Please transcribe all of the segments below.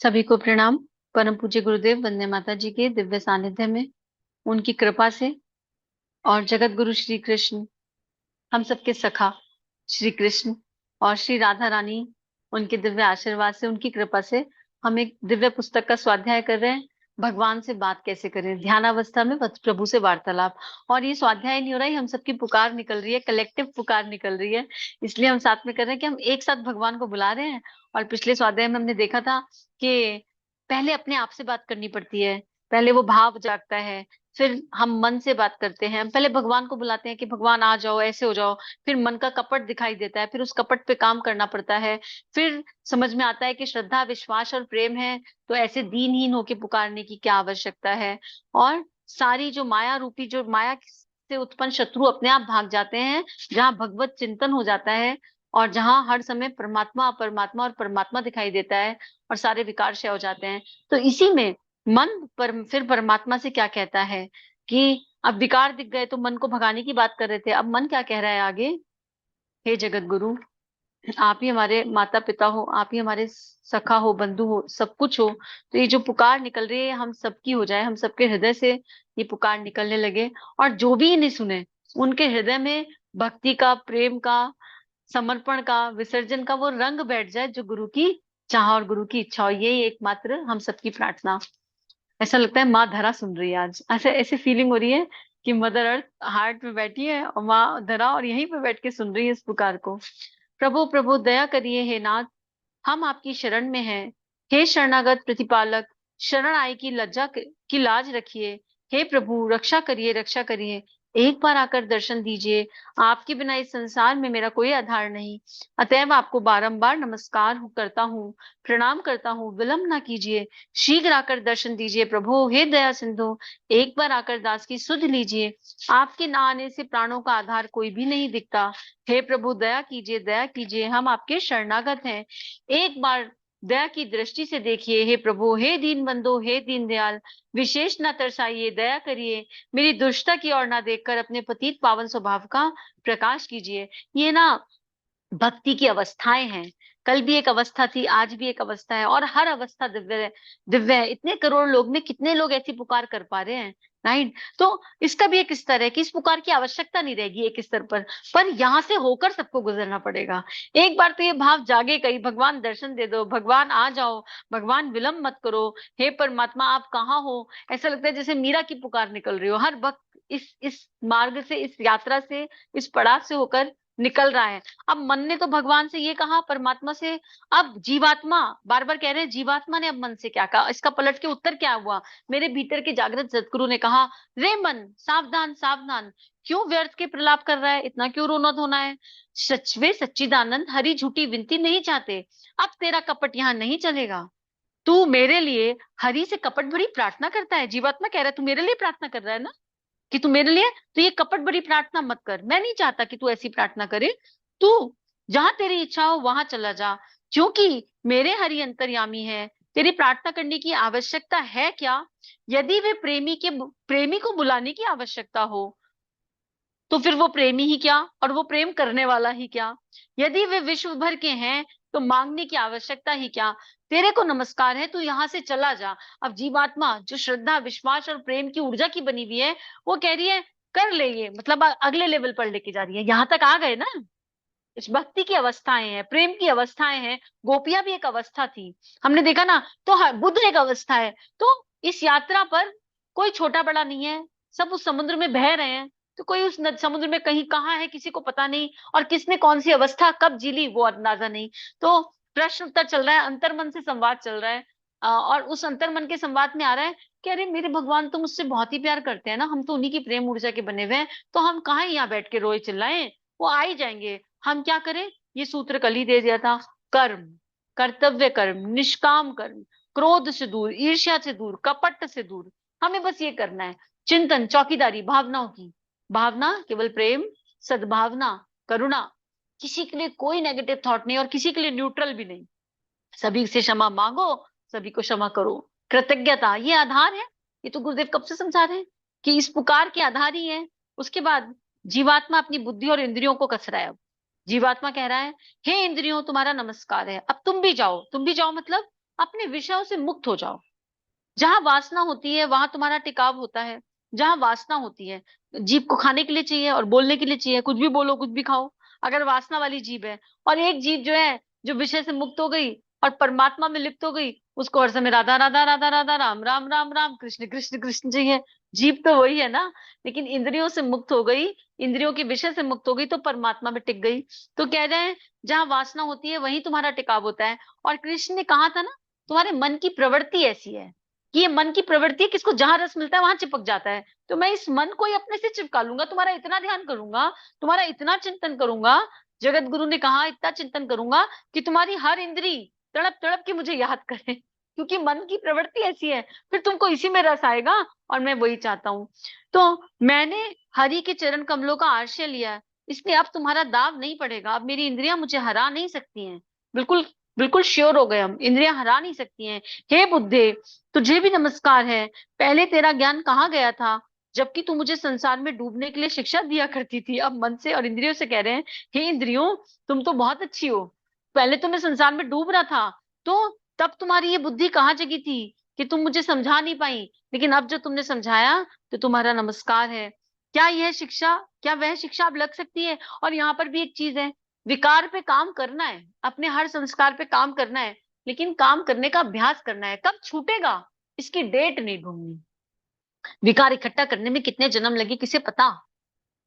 सभी को प्रणाम। परम पूज्य गुरुदेव वंदे माता जी के दिव्य सानिध्य में, उनकी कृपा से और जगत गुरु श्री कृष्ण, हम सबके सखा श्री कृष्ण और श्री राधा रानी, उनके दिव्य आशीर्वाद से, उनकी कृपा से हम एक दिव्य पुस्तक का स्वाध्याय कर रहे हैं। भगवान से बात कैसे करें, ध्यानावस्था में प्रभु से वार्तालाप। और ये स्वाध्याय नहीं हो रहा है, हम सबकी पुकार निकल रही है, कलेक्टिव पुकार निकल रही है। इसलिए हम साथ में कर रहे हैं कि हम एक साथ भगवान को बुला रहे हैं। और पिछले स्वाध्याय में हमने देखा था कि पहले अपने आप से बात करनी पड़ती है, पहले वो भाव जागता है, फिर हम मन से बात करते हैं। हम पहले भगवान को बुलाते हैं कि भगवान आ जाओ, ऐसे हो जाओ। फिर मन का कपट दिखाई देता है, फिर उस कपट पे काम करना पड़ता है। फिर समझ में आता है कि श्रद्धा, विश्वास और प्रेम है, तो ऐसे दीनहीन होके पुकारने की क्या आवश्यकता है। और सारी जो माया रूपी, जो माया से उत्पन्न शत्रु अपने आप भाग जाते हैं, जहाँ भगवत चिंतन हो जाता है और जहाँ हर समय परमात्मा, परमात्मा और परमात्मा दिखाई देता है, और सारे विकार क्षय हो जाते हैं। तो इसी में मन पर फिर परमात्मा से क्या कहता है कि अब विकार दिख गए, तो मन को भगाने की बात कर रहे थे, अब मन क्या कह रहा है आगे। हे जगत गुरु, आप ही हमारे माता पिता हो, आप ही हमारे सखा हो, बंधु हो, सब कुछ हो। तो ये जो पुकार निकल रही है, हम सबकी हो जाए, हम सबके हृदय से ये पुकार निकलने लगे। और जो भी इन्हें सुने, उनके हृदय में भक्ति का, प्रेम का, समर्पण का, विसर्जन का वो रंग बैठ जाए, जो गुरु की चाह और गुरु की इच्छा हो। यही एकमात्र हम सबकी प्रार्थना। ऐसा लगता है माँ धरा सुन रही है आज, ऐसे ऐसे फीलिंग हो रही है कि मदर अर्थ हार्ट में बैठी है और माँ धरा, और यहीं पे बैठ के सुन रही है इस पुकार को। प्रभु प्रभु दया करिए हे नाथ, हम आपकी शरण में हैं। हे शरणागत प्रतिपालक, शरण आए की की लाज रखिए। हे प्रभु रक्षा करिए, रक्षा करिए। एक बार आकर दर्शन दीजिए, आपके बिना इस संसार में मेरा कोई आधार नहीं। अतएव आपको बारंबार नमस्कार करता हूँ, प्रणाम करता हूँ, विलंब ना कीजिए। शीघ्र आकर दर्शन दीजिए प्रभु, हे दया सिंधु। एक बार आकर दास की सुध लीजिए, आपके ना आने से प्राणों का आधार कोई भी नहीं दिखता। हे प्रभु दया कीजिए, दया कीजिए, हम आपके शरणागत हैं। एक बार दया की दृष्टि से देखिए हे प्रभु, हे दीन बंधु, हे दीन दयाल, विशेष ना तरसाइए, दया करिए। मेरी दुष्टता की ओर ना देखकर अपने पतित पावन स्वभाव का प्रकाश कीजिए। ये ना भक्ति की अवस्थाएं हैं। कल भी एक अवस्था थी, आज भी एक अवस्था है, और हर अवस्था दिव्य है। दिव्य है। इतने करोड़ लोग में कितने लोग ऐसी पुकार कर पा रहे हैं, राइट। तो इसका भी एक स्तर है कि इस पुकार की आवश्यकता नहीं रहेगी एक स्तर पर यहाँ से होकर सबको गुजरना पड़ेगा। एक बार तो ये भाव जागे, कहीं भगवान दर्शन दे दो, भगवान आ जाओ, भगवान विलंब मत करो, हे परमात्मा आप कहाँ हो। ऐसा लगता है जैसे मीरा की पुकार निकल रही हो। हर भक्त इस मार्ग से, इस यात्रा से, इस पड़ाव से होकर निकल रहा है। अब मन ने तो भगवान से ये कहा, परमात्मा से। अब जीवात्मा बार बार कह रहे हैं, जीवात्मा ने अब मन से क्या कहा, इसका पलट के उत्तर क्या हुआ। मेरे भीतर के जागृत सदगुरु ने कहा, रे मन सावधान सावधान, क्यों व्यर्थ के प्रलाप कर रहा है, इतना क्यों रोना धोना है। सचवे सच्चिदानंद हरि झूठी विनती नहीं चाहते, अब तेरा कपट यहाँ नहीं चलेगा। तू मेरे लिए हरि से कपट भरी प्रार्थना करता है। जीवात्मा कह रहा है, तू मेरे लिए प्रार्थना कर रहा है ना, कि तू मेरे लिए, तो ये कपट भरी प्रार्थना मत कर। मैं नहीं चाहता कि तू ऐसी प्रार्थना करे। तू जहां तेरी इच्छा हो वहां चला जा, क्योंकि मेरे हरि अंतर्यामी है। तेरी प्रार्थना करने की आवश्यकता है क्या। यदि वे प्रेमी को बुलाने की आवश्यकता हो, तो फिर वो प्रेमी ही क्या, और वो प्रेम करने वाला ही क्या। यदि वे विश्व भर के हैं, तो मांगने की आवश्यकता ही क्या। तेरे को नमस्कार है, तू यहाँ से चला जा। अब जीवात्मा जो श्रद्धा, विश्वास और प्रेम की ऊर्जा की बनी हुई है, वो कह रही है कर ले ये, मतलब अगले लेवल पर लेके जा रही है। यहाँ तक आ गए ना, इस भक्ति की अवस्थाएं हैं, प्रेम की अवस्थाएं हैं। गोपियां भी एक अवस्था थी, हमने देखा ना। तो बुद्ध एक अवस्था है। तो इस यात्रा पर कोई छोटा बड़ा नहीं है, सब उस समुद्र में बह रहे हैं। तो कोई उस समुद्र में कहीं कहाँ है किसी को पता नहीं, और किसने कौन सी अवस्था कब जी ली वो अंदाजा नहीं। तो प्रश्न उत्तर चल रहा है, अंतर्मन से संवाद चल रहा है। और उस अंतर्मन के संवाद में आ रहा है कि अरे मेरे भगवान तो मुझसे बहुत ही प्यार करते हैं ना, हम तो उन्हीं की प्रेम ऊर्जा के बने हुए हैं, तो हम कहाँ यहाँ बैठ के रोए चिल्लाएं, वो आ ही जाएंगे। हम क्या करें, ये सूत्र कल ही दे दिया था। कर्म, कर्तव्य कर्म, निष्काम कर्म, क्रोध से दूर, ईर्ष्या से दूर, कपट से दूर, हमें बस ये करना है। चिंतन, चौकीदारी भावनाओं की, भावना केवल प्रेम, सद्भावना, करुणा, किसी के लिए कोई नेगेटिव थॉट नहीं और किसी के लिए न्यूट्रल भी नहीं। सभी से क्षमा मांगो, सभी को क्षमा करो। कृतज्ञता ये आधार है। ये तो गुरुदेव कब से समझा रहे हैं कि इस पुकार के आधार ही है। उसके बाद जीवात्मा अपनी बुद्धि और इंद्रियों को कस रहा है। अब जीवात्मा कह रहा है, हे इंद्रियों तुम्हारा नमस्कार है, अब तुम भी जाओ, तुम भी जाओ मतलब अपने विषयों से मुक्त हो जाओ। जहां वासना होती है वहां तुम्हारा टिकाव होता है। जहां वासना होती है, जीभ को खाने के लिए चाहिए और बोलने के लिए चाहिए, कुछ भी बोलो कुछ भी खाओ। अगर वासना वाली जीभ है, और एक जीभ जो है जो विषय से मुक्त हो गई और परमात्मा में लिप्त हो गई, उसको हर समय राधा राधा राधा राधा, राम राम राम राम, कृष्ण कृष्ण कृष्ण चाहिए। जीभ तो वही है ना। लेकिन इंद्रियों से मुक्त हो गई, इंद्रियों के विषय से मुक्त हो गई तो परमात्मा में टिक गई। तो कह रहे हैं जहां वासना होती है वहीं तुम्हारा टिकाव होता है। और कृष्ण ने कहा था ना, तुम्हारे मन की प्रवृत्ति ऐसी है कि ये मन की प्रवृत्ति है, किसको जहां रस मिलता है वहां चिपक जाता है। तो मैं इस मन को ही अपने से चिपका लूंगा, तुम्हारा इतना ध्यान करूंगा, तुम्हारा इतना चिंतन करूंगा। जगत गुरु ने कहा इतना चिंतन करूंगा कि तुम्हारी हर इंद्री तड़प तड़प के मुझे याद करे, क्योंकि मन की प्रवृत्ति ऐसी है। फिर तुमको इसी में रस आएगा, और मैं वही चाहता हूँ। तो मैंने हरि के चरण कमलों का आश्रय लिया है, इसलिए अब तुम्हारा दाव नहीं पड़ेगा। अब मेरी इंद्रियां मुझे हरा नहीं सकती हैं। बिल्कुल बिल्कुल श्योर हो गए हम, इंद्रियां हरा नहीं सकती हैं। हे बुद्धे, तुझे भी नमस्कार है। पहले तेरा ज्ञान कहाँ गया था, जबकि तू मुझे संसार में डूबने के लिए शिक्षा दिया करती थी। अब मन से और इंद्रियों से कह रहे हैं, हे इंद्रियों, तुम तो बहुत अच्छी हो। पहले तो मैं संसार में डूब रहा था, तो तब तुम्हारी ये बुद्धि कहाँ जगी थी कि तुम मुझे समझा नहीं पाई। लेकिन अब जो तुमने समझाया तो तुम्हारा नमस्कार है। क्या यह शिक्षा, क्या वह शिक्षा अब लग सकती है? और यहाँ पर भी एक चीज है, विकार पे काम करना है, अपने हर संस्कार पे काम करना है, लेकिन काम करने का अभ्यास करना है। कब छूटेगा इसकी डेट नहीं ढूंढनी। विकार इकट्ठा करने में कितने जन्म लगे किसे पता।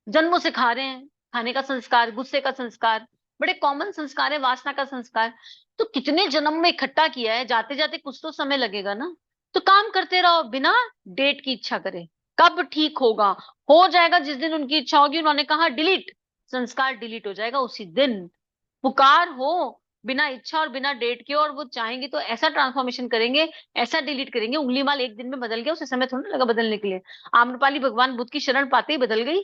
जन्मों से खा रहे हैं, खाने का संस्कार, गुस्से का संस्कार, बड़े कॉमन संस्कार है, वासना का संस्कार। तो कितने जन्म में इकट्ठा किया है, जाते जाते कुछ तो समय लगेगा ना। तो काम करते रहो बिना डेट की इच्छा करे। कब ठीक होगा, हो जाएगा जिस दिन उनकी इच्छा होगी। उन्होंने कहा डिलीट, संस्कार डिलीट हो जाएगा उसी दिन। पुकार हो बिना इच्छा और बिना डेट के, और वो चाहेंगे तो ऐसा ट्रांसफॉर्मेशन करेंगे, ऐसा डिलीट करेंगे। उंगली माल एक दिन में बदल गया, उसे समय थोड़ा लगा बदलने के लिए। आम्रपाली भगवान बुद्ध की शरण पाते ही बदल गई।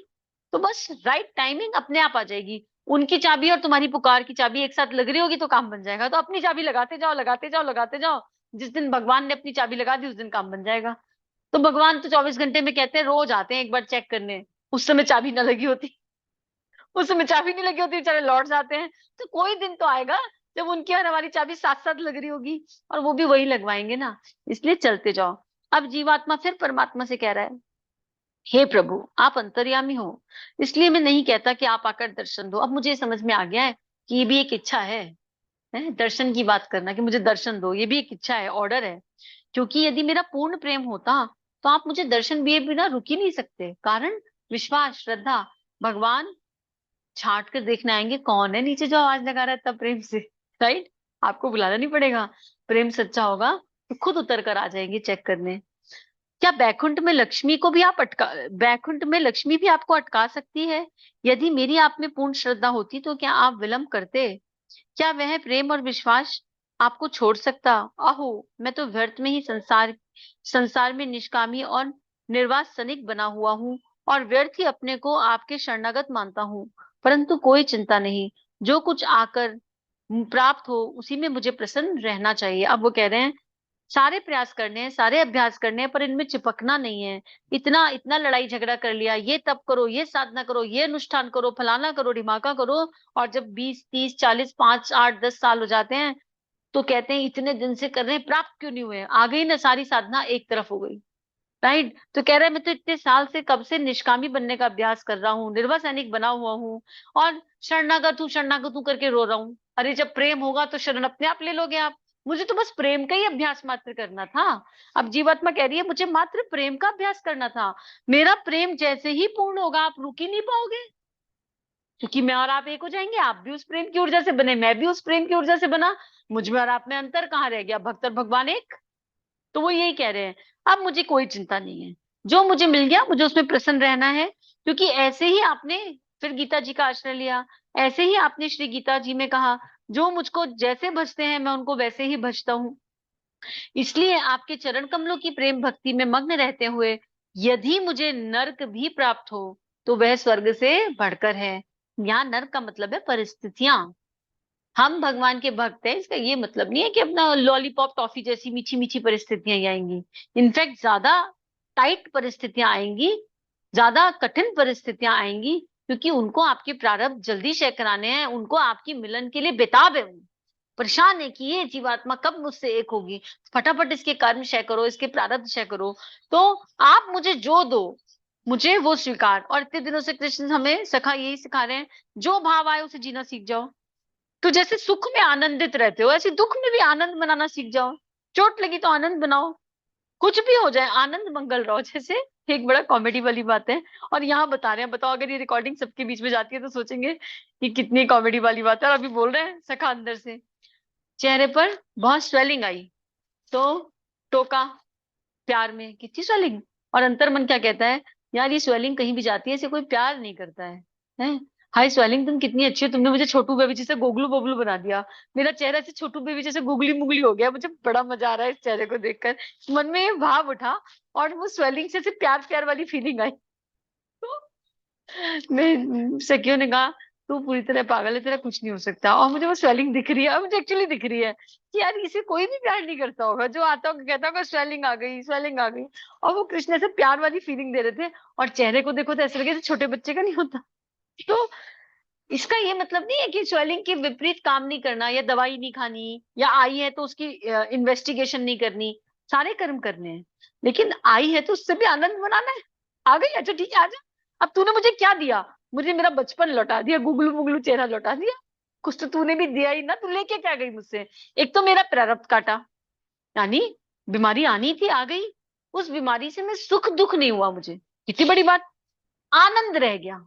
तो बस राइट टाइमिंग अपने आप आ जाएगी। उनकी चाबी और तुम्हारी पुकार की चाबी एक साथ लग रही होगी तो काम बन जाएगा। तो अपनी चाबी लगाते जाओ लगाते जाओ लगाते जाओ। जिस दिन भगवान ने अपनी चाबी लगा दी उस दिन काम बन जाएगा। तो भगवान तो 24 घंटे में कहते हैं रोज आते हैं एक बार चेक करने। उस समय चाबी ना लगी होती, उस समय चाबी नहीं लगी होती, बेचारे लौट जाते हैं। तो कोई दिन तो आएगा जब उनकी और हमारी चाबी साथ साथ लग रही होगी, और वो भी वही लगवाएंगे ना। इसलिए चलते जाओ। अब जीवात्मा फिर परमात्मा से कह रहा है, हे प्रभु आप अंतर्यामी हो, इसलिए मैं नहीं कहता कि आप आकर दर्शन दो। अब मुझे समझ में आ गया है कि ये भी एक इच्छा है दर्शन की बात करना, कि मुझे दर्शन दो, ये भी एक इच्छा है, ऑर्डर है। क्योंकि यदि मेरा पूर्ण प्रेम होता तो आप मुझे दर्शन दिए बिना रुक ही नहीं सकते। कारण विश्वास, श्रद्धा। भगवान छाट कर देखने आएंगे कौन है नीचे जो आवाज लगा रहा है तब प्रेम से। राइट, आपको बुलाना नहीं पड़ेगा। प्रेम सच्चा होगा तो खुद उतर कर आ जाएंगे चेक करने। क्या बैकुंठ में लक्ष्मी को भी आप अटका, बैकुंठ में लक्ष्मी भी आपको अटका सकती है? यदि मेरी आप में पूर्ण श्रद्धा होती तो क्या आप विलंब करते? क्या वह प्रेम और विश्वास आपको छोड़ सकता? आहो, मैं तो व्यर्थ में ही संसार संसार में निष्कामी और निर्वासनिक बना हुआ हूँ, और व्यर्थ ही अपने को आपके शरणागत मानता हूँ। परंतु कोई चिंता नहीं, जो कुछ आकर प्राप्त हो उसी में मुझे प्रसन्न रहना चाहिए। अब वो कह रहे हैं सारे प्रयास करने हैं, सारे अभ्यास करने हैं, पर इनमें चिपकना नहीं है। इतना इतना लड़ाई झगड़ा कर लिया, ये तप करो, ये साधना करो, ये अनुष्ठान करो, फलाना करो, ढिमाका करो। और जब 20 30 40 5 8 10 साल हो जाते हैं तो कहते हैं इतने दिन से कर रहे हैं, प्राप्त क्यों नहीं हुए? आ गई ना सारी साधना एक तरफ हो गई। राइट, तो कह रहा है मैं तो इतने साल से कब से निष्कामी बनने का अभ्यास कर रहा हूँ, निर्वा सैनिक बना हुआ हूँ, और शरणागत हूँ करके रो रहा हूँ। अरे जब प्रेम होगा तो शरण अपने आप ले लोगे आप। मुझे तो बस प्रेम का ही अभ्यास मात्र करना था। अब जीवात्मा कह रही है मुझे मात्र प्रेम का अभ्यास करना था। मेरा प्रेम जैसे ही पूर्ण होगा आप रुक ही नहीं पाओगे, क्योंकि मैं और आप एक हो जाएंगे। आप भी उस प्रेम की ऊर्जा से बने, मैं भी उस प्रेम की ऊर्जा से बना। मुझ में और आप में अंतर कहाँ रह गया? भक्त और भगवान एक। तो वो यही कह रहे हैं, अब मुझे कोई चिंता नहीं है, जो मुझे मिल गया मुझे उसमें प्रसन्न रहना है। क्योंकि ऐसे ही आपने फिर गीता जी का आश्रय लिया, ऐसे ही आपने श्री गीता जी में कहा जो मुझको जैसे भजते हैं मैं उनको वैसे ही भजता हूँ। इसलिए आपके चरण कमलों की प्रेम भक्ति में मग्न रहते हुए यदि मुझे नरक भी प्राप्त हो तो वह स्वर्ग से बढ़कर है। यहाँ नरक का मतलब है परिस्थितियां। हम भगवान के भक्त हैं, इसका ये मतलब नहीं है कि अपना लॉलीपॉप टॉफी जैसी मीठी मीठी परिस्थितियां ही आएंगी। इनफैक्ट ज्यादा टाइट परिस्थितियां आएंगी, ज्यादा कठिन परिस्थितियां आएंगी, क्योंकि उनको आपके प्रारब्ध जल्दी शेयर कराने हैं, उनको आपकी मिलन के लिए बेताब है वो। परेशान है कि ये जीवात्मा कब मुझसे एक होगी, फटाफट इसके कर्म क्षय करो, इसके प्रारब्ध क्षय करो, तो आप मुझे जो दो मुझे वो स्वीकार। और इतने दिनों से कृष्ण हमें सखा यही सिखा रहे हैं, जो भाव आए उसे जीना सीख जाओ। तो जैसे सुख में आनंदित रहते हो, ऐसे दुख में भी आनंद मनाना सीख जाओ। चोट लगी तो आनंद बनाओ, कुछ भी हो जाए आनंद मंगल रहो। जैसे एक बड़ा कॉमेडी वाली बात है, और यहाँ बता रहे हैं, बताओ अगर ये रिकॉर्डिंग सबके बीच में जाती है तो सोचेंगे कि कितनी कॉमेडी वाली बात है। और अभी बोल रहे हैं सखा अंदर से, चेहरे पर बहुत स्वेलिंग आई, तो टोका प्यार में, कितनी स्वेलिंग। और अंतर्मन क्या कहता है, यार ये स्वेलिंग कहीं भी जाती है, इसे कोई प्यार नहीं करता है? हाय स्वेलिंग, तुम कितनी अच्छी हो, तुमने मुझे छोटू बेबी जैसे गोगलू बोगलू बना दिया। मेरा चेहरा से छोटू बेबी जैसे गुगली मुगली हो गया, मुझे बड़ा मजा आ रहा है इस चेहरे को देखकर। मन में ये भाव उठा, और वो स्वेलिंग से प्यार प्यार वाली फीलिंग आई। तो मैं सखियों ने कहा, तू पूरी तरह पागल है, तेरा कुछ नहीं हो सकता। और मुझे वो स्वेलिंग दिख रही है, और मुझे एक्चुअली दिख रही है कि यार इसे कोई भी प्यार नहीं करता होगा, जो आता होगा कहता होगा स्वेलिंग आ गई, स्वेलिंग आ गई। और वो कृष्ण से प्यार वाली फीलिंग दे रहे थे, और चेहरे को देखो तो ऐसे लगे जैसे छोटे बच्चे का नहीं होता। तो इसका ये मतलब नहीं है कि स्वेलिंग के विपरीत काम नहीं करना, या दवाई नहीं खानी, या आई है तो उसकी इन्वेस्टिगेशन नहीं करनी। सारे कर्म करने हैं, लेकिन आई है तो उससे भी आनंद मनाना है। आ गई, अच्छा ठीक है, आजा। अब तूने मुझे क्या दिया, मुझे मेरा बचपन लौटा दिया, गुगलू मुगलू चेहरा लौटा दिया। कुछ तो तूने भी दिया ही ना, तू लेके क्या गई मुझसे। एक तो मेरा प्रारब्ध काटा, यानी बीमारी आनी थी, आ गई। उस बीमारी से मैं सुख दुख नहीं हुआ मुझे, कितनी बड़ी बात, आनंद रह गया।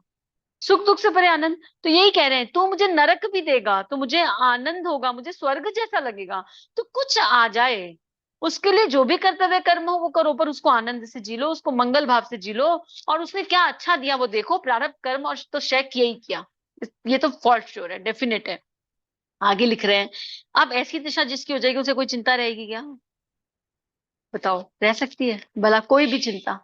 सुख दुख से परे आनंद। तो यही कह रहे हैं, तू मुझे नरक भी देगा तो मुझे आनंद होगा, मुझे स्वर्ग जैसा लगेगा। तो कुछ आ जाए, उसके लिए जो भी कर्तव्य कर्म हो वो करो, पर उसको आनंद से जी लो, उसको मंगल भाव से जी लो। और उसने क्या अच्छा दिया वो देखो, प्रारब्ध कर्म और तो क्षय किया ही किया। ये तो फॉर श्योर है, डेफिनेट है। आगे लिख रहे हैं, अब ऐसी दिशा जिसकी हो जाएगी उसे कोई चिंता रहेगी क्या? बताओ, रह सकती है भला कोई भी चिंता?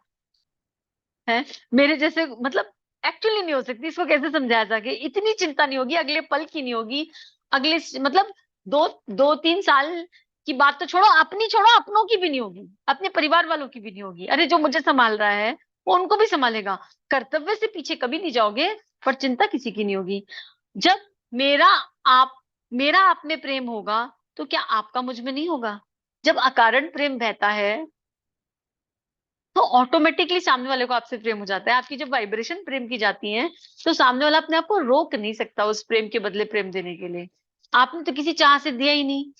है मेरे जैसे, मतलब एक्चुअली नहीं हो सकती। इसको कैसे समझाया जाके, इतनी चिंता नहीं होगी, अगले पल की नहीं होगी, अगले मतलब दो 2-3 साल की बात तो छोड़ो, अपनी छोड़ो, अपनों की भी नहीं होगी, अपने परिवार वालों की भी नहीं होगी। अरे जो मुझे संभाल रहा है वो उनको भी संभालेगा। कर्तव्य से पीछे कभी नहीं जाओगे, पर चिंता किसी की नहीं होगी। जब मेरा आप मेरा आप में प्रेम होगा, तो क्या आपका मुझ में नहीं होगा? जब अकारण प्रेम बहता है, तो ऑटोमेटिकली सामने वाले को आपसे प्रेम हो जाता है। आपकी जब वाइब्रेशन प्रेम की जाती है, तो सामने वाला अपने आप को रोक नहीं सकता उस प्रेम के बदले प्रेम देने के लिए। आपने तो किसी चाह से दिया ही नहीं,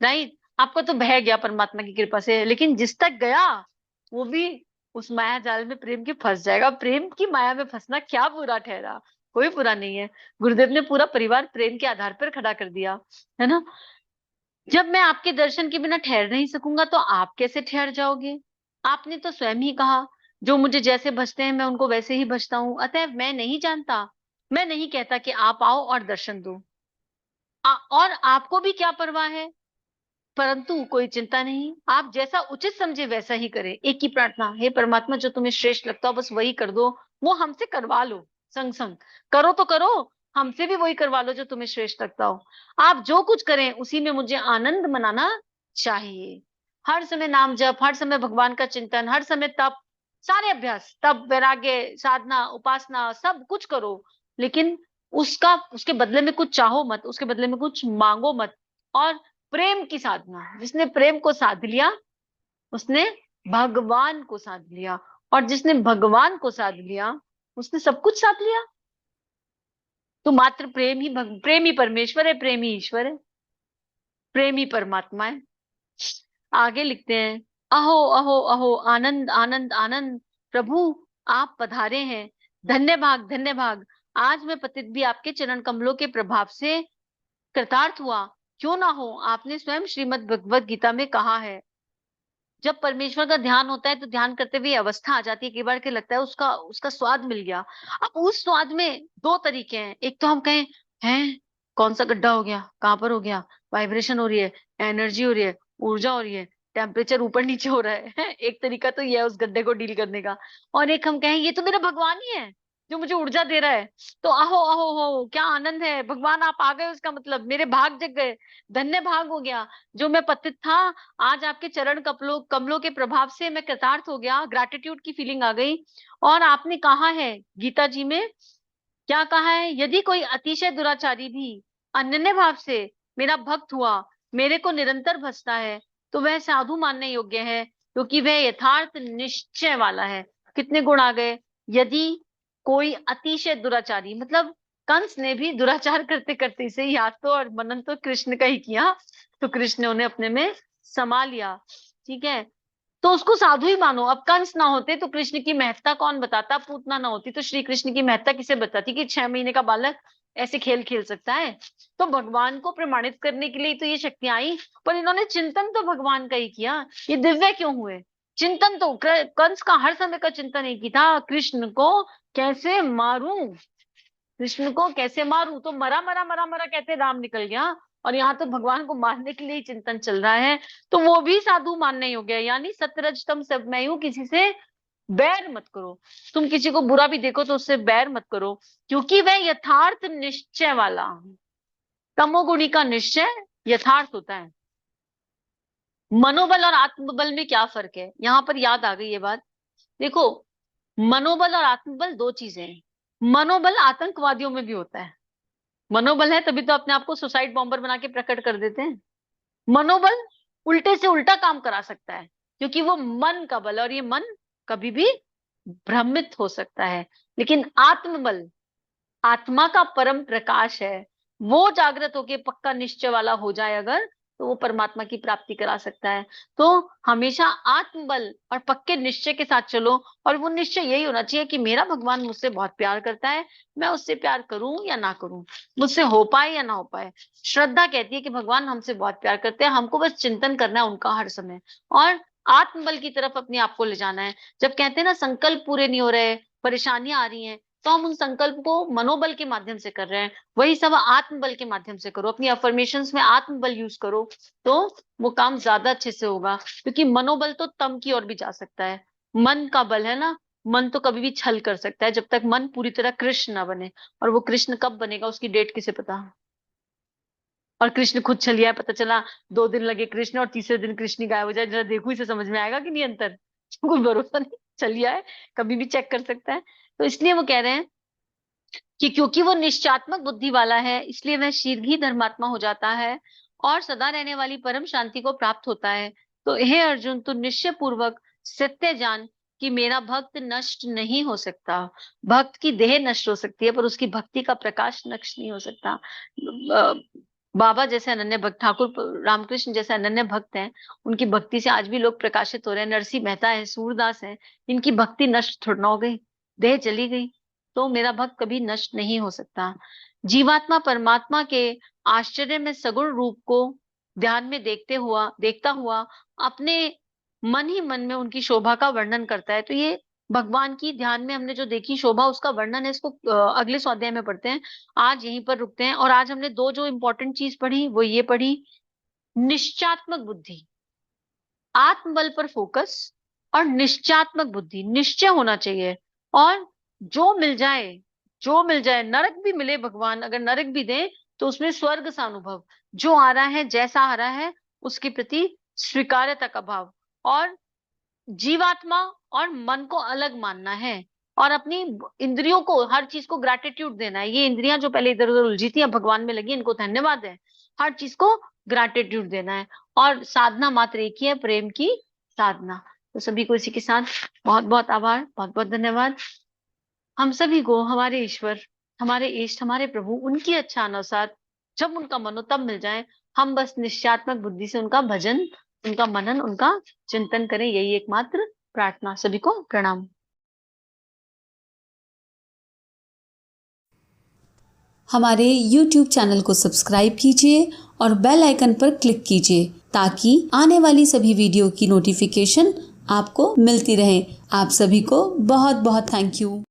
राइट? आपको तो बह गया परमात्मा की कृपा से, लेकिन जिस तक गया वो भी उस माया जाल में प्रेम के फंस जाएगा। प्रेम की माया में फंसना क्या बुरा ठहरा? कोई बुरा नहीं है। गुरुदेव ने पूरा परिवार प्रेम के आधार पर खड़ा कर दिया, है ना? जब मैं आपके दर्शन के बिना ठहर नहीं सकूंगा, तो आप कैसे ठहर जाओगे? आपने तो स्वयं ही कहा, जो मुझे जैसे भजते हैं मैं उनको वैसे ही भजता हूं, अतः मैं नहीं जानता, मैं नहीं कहता कि आप आओ और दर्शन दो। और आपको भी क्या परवाह है? परंतु कोई चिंता नहीं, आप जैसा उचित समझे वैसा ही करें। एक ही प्रार्थना, हे परमात्मा, जो तुम्हें श्रेष्ठ लगता हो बस वही कर दो। वो हमसे करवा लो, संग संग करो तो करो, हमसे भी वही करवा लो जो तुम्हें श्रेष्ठ लगता हो। आप जो कुछ करें उसी में मुझे आनंद मनाना चाहिए। हर समय नाम जप, हर समय भगवान का चिंतन, हर समय तप, सारे अभ्यास, तप, वैराग्य, साधना, उपासना, सब कुछ करो, लेकिन उसके बदले में कुछ चाहो मत, उसके बदले में कुछ मांगो मत। और प्रेम की साधना, जिसने प्रेम को साध लिया उसने भगवान को साध लिया, और जिसने भगवान को साध लिया उसने सब कुछ साध लिया। तो मात्र प्रेम ही परमेश्वर है, प्रेम ही ईश्वर है, प्रेम ही परमात्मा है। आगे लिखते हैं, अहो अहो अहो, आनंद आनंद आनंद, प्रभु आप पधारे हैं, धन्य भाग धन्य भाग। आज मैं पतित भी आपके चरण कमलों के प्रभाव से कृतार्थ हुआ। क्यों ना हो, आपने स्वयं श्रीमद् भगवत गीता में कहा है, जब परमेश्वर का ध्यान होता है तो ध्यान करते हुए अवस्था आ जाती है, कई बार के लगता है उसका उसका स्वाद मिल गया। अब उस स्वाद में दो तरीके हैं, एक तो हम कहें, हैं कौन सा गड्ढा हो गया, कहाँ पर हो गया, वाइब्रेशन हो रही है, एनर्जी हो रही है, ऊर्जा हो रही है, टेम्परेचर ऊपर नीचे हो रहा है। एक तरीका तो ये है उस गड्ढे को डील करने का। और एक हम कहें, ये तो मेरा भगवान ही है जो मुझे ऊर्जा दे रहा है। तो आहो आहो हो, क्या आनंद है, भगवान आप आ गए, उसका मतलब मेरे भाग जग गए, धन्य भाग हो गया। जो मैं पतित था, आज आपके चरण कमलों कमलों के प्रभाव से मैं कृतार्थ हो गया, ग्रैटिट्यूड की फीलिंग आ गई। और आपने कहा है गीता जी में, क्या कहा है, यदि कोई अतिशय दुराचारी भी अनन्य भाव से मेरा भक्त हुआ, मेरे को निरंतर भजता है, तो वह साधु मानने योग्य है, क्योंकि वह यथार्थ निश्चय वाला है। कितने गुण आ गए। यदि कोई अतिशय दुराचारी, मतलब कंस ने भी दुराचार करते करते इसे याद तो और मनन तो कृष्ण का ही किया, तो कृष्ण ने उन्हें अपने में समा लिया। ठीक है, तो उसको साधु ही मानो। अब कंस ना होते तो कृष्ण की महत्ता कौन बताता, पूतना ना होती तो श्री कृष्ण की महत्ता किसे बताती कि 6 महीने का बालक ऐसे खेल खेल सकता है। तो भगवान को प्रमाणित करने के लिए तो ये शक्तियां आई, पर इन्होंने चिंतन तो भगवान का ही किया। ये दिव्य क्यों हुए। चिंतन तो कंस का हर समय का चिंतन एक ही था, कृष्ण को कैसे मारूं, कृष्ण को कैसे मारूं। तो मरा मरा मरा मरा कहते राम निकल गया, और यहाँ तो भगवान को मारने के लिए ही चिंतन चल रहा है। तो वो भी साधु मानने योग्य है। यानी सतरज तम सब मैं हूं, किसी से बैर मत करो। तुम किसी को बुरा भी देखो तो उससे बैर मत करो, क्योंकि वह यथार्थ निश्चय वाला। तमोगुणी का निश्चय यथार्थ होता है। मनोबल और आत्मबल में क्या फर्क है, यहाँ पर याद आ गई ये बात। देखो, मनोबल और आत्मबल दो चीजें हैं। मनोबल आतंकवादियों में भी होता है। मनोबल है तभी तो अपने आप को सुसाइड बॉम्बर बना के प्रकट कर देते हैं। मनोबल उल्टे से उल्टा काम करा सकता है, क्योंकि वो मन का बल है, और ये मन कभी भी भ्रमित हो सकता है। लेकिन आत्मबल आत्मा का परम प्रकाश है, वो जागृत होके पक्का निश्चय वाला हो जाए अगर, तो वो परमात्मा की प्राप्ति करा सकता है। तो हमेशा आत्मबल और पक्के निश्चय के साथ चलो, और वो निश्चय यही होना चाहिए कि मेरा भगवान मुझसे बहुत प्यार करता है, मैं उससे प्यार करूं या ना करूं, मुझसे हो पाए या ना हो पाए। श्रद्धा कहती है कि भगवान हमसे बहुत प्यार करते हैं, हमको बस चिंतन करना है उनका हर समय, और आत्मबल की तरफ अपने आप को ले जाना है। जब कहते हैं ना संकल्प पूरे नहीं हो रहे, परेशानियां आ रही हैं, तो हम उन संकल्प को मनोबल के माध्यम से कर रहे हैं। वही सब आत्मबल के माध्यम से करो, अपनी अफर्मेशंस में आत्मबल यूज करो, तो वो काम ज्यादा अच्छे से होगा। क्योंकि मनोबल तो तम की ओर भी जा सकता है। मन का बल है ना, मन तो कभी भी छल कर सकता है, जब तक मन पूरी तरह कृष्ण ना बने। और वो कृष्ण कब बनेगा उसकी डेट किसे पता। और कृष्ण खुद छलिया है, पता चला 2 दिन लगे कृष्ण और तीसरे दिन कृष्ण ही गायब हो जाए, जरा देखो इसे समझ में आएगा कि नहीं अंतर। कोई भरोसा नहीं, छलिया है, कभी भी चेक कर सकता है। तो इसलिए वो कह रहे हैं कि क्योंकि वो निश्चयात्मक बुद्धि वाला है, इसलिए वह शीघ्र ही धर्मात्मा हो जाता है और सदा रहने वाली परम शांति को प्राप्त होता है। तो हे अर्जुन, तू निश्चय पूर्वक सत्य जान कि मेरा भक्त नष्ट नहीं हो सकता। भक्त की देह नष्ट हो सकती है, पर उसकी भक्ति का प्रकाश नष्ट नहीं हो सकता। बाबा जैसे अनन्य भक्त, ठाकुर रामकृष्ण जैसे अनन्य भक्त हैं, उनकी भक्ति से आज भी लोग प्रकाशित हो रहे हैं। नरसिंह मेहता है, सूरदास है, इनकी भक्ति नष्ट थोड़ा ना हो गई, देह चली गई, तो मेरा भक्त कभी नष्ट नहीं हो सकता। जीवात्मा परमात्मा के आश्चर्य में सगुण रूप को ध्यान में देखता हुआ अपने मन ही मन में उनकी शोभा का वर्णन करता है। तो ये भगवान की ध्यान में हमने जो देखी शोभा, उसका वर्णन है। इसको अगले स्वाध्याय में पढ़ते हैं। आज यहीं पर रुकते हैं। और आज हमने दो जो इंपॉर्टेंट चीज पढ़ी वो ये पढ़ी, निश्चयात्मक बुद्धि, आत्मबल पर फोकस, और निश्चयात्मक बुद्धि, निश्चय होना चाहिए। और जो मिल जाए, जो मिल जाए, नरक भी मिले, भगवान अगर नरक भी दे तो उसमें स्वर्ग सा अनुभव, जो आ रहा है जैसा आ रहा है उसके प्रति स्वीकार्यता का भाव। और जीवात्मा और मन को अलग मानना है, और अपनी इंद्रियों को, हर चीज को ग्रैटिट्यूड देना है। ये इंद्रियां जो पहले इधर उधर उलझी थी अब भगवान में लगी, इनको धन्यवाद है। हर चीज को ग्रैटिट्यूड देना है, और साधना मात्र एक ही है, प्रेम की साधना। तो सभी को इसी के साथ बहुत बहुत आभार, बहुत बहुत धन्यवाद। हम सभी को हमारे ईश्वर, हमारे इष्ट, हमारे प्रभु, उनकी अच्छा अनुसार जब उनका मन हो तब मिल जाए। हम बस निश्चयात्मक बुद्धि से उनका भजन, उनका मनन, उनका चिंतन करें, यही एकमात्र प्रार्थना। सभी को प्रणाम। हमारे YouTube चैनल को सब्सक्राइब कीजिए और बेल आइकन पर क्लिक कीजिए ताकि आने वाली सभी वीडियो की नोटिफिकेशन आपको मिलती रहे। आप सभी को बहुत बहुत थैंक यू।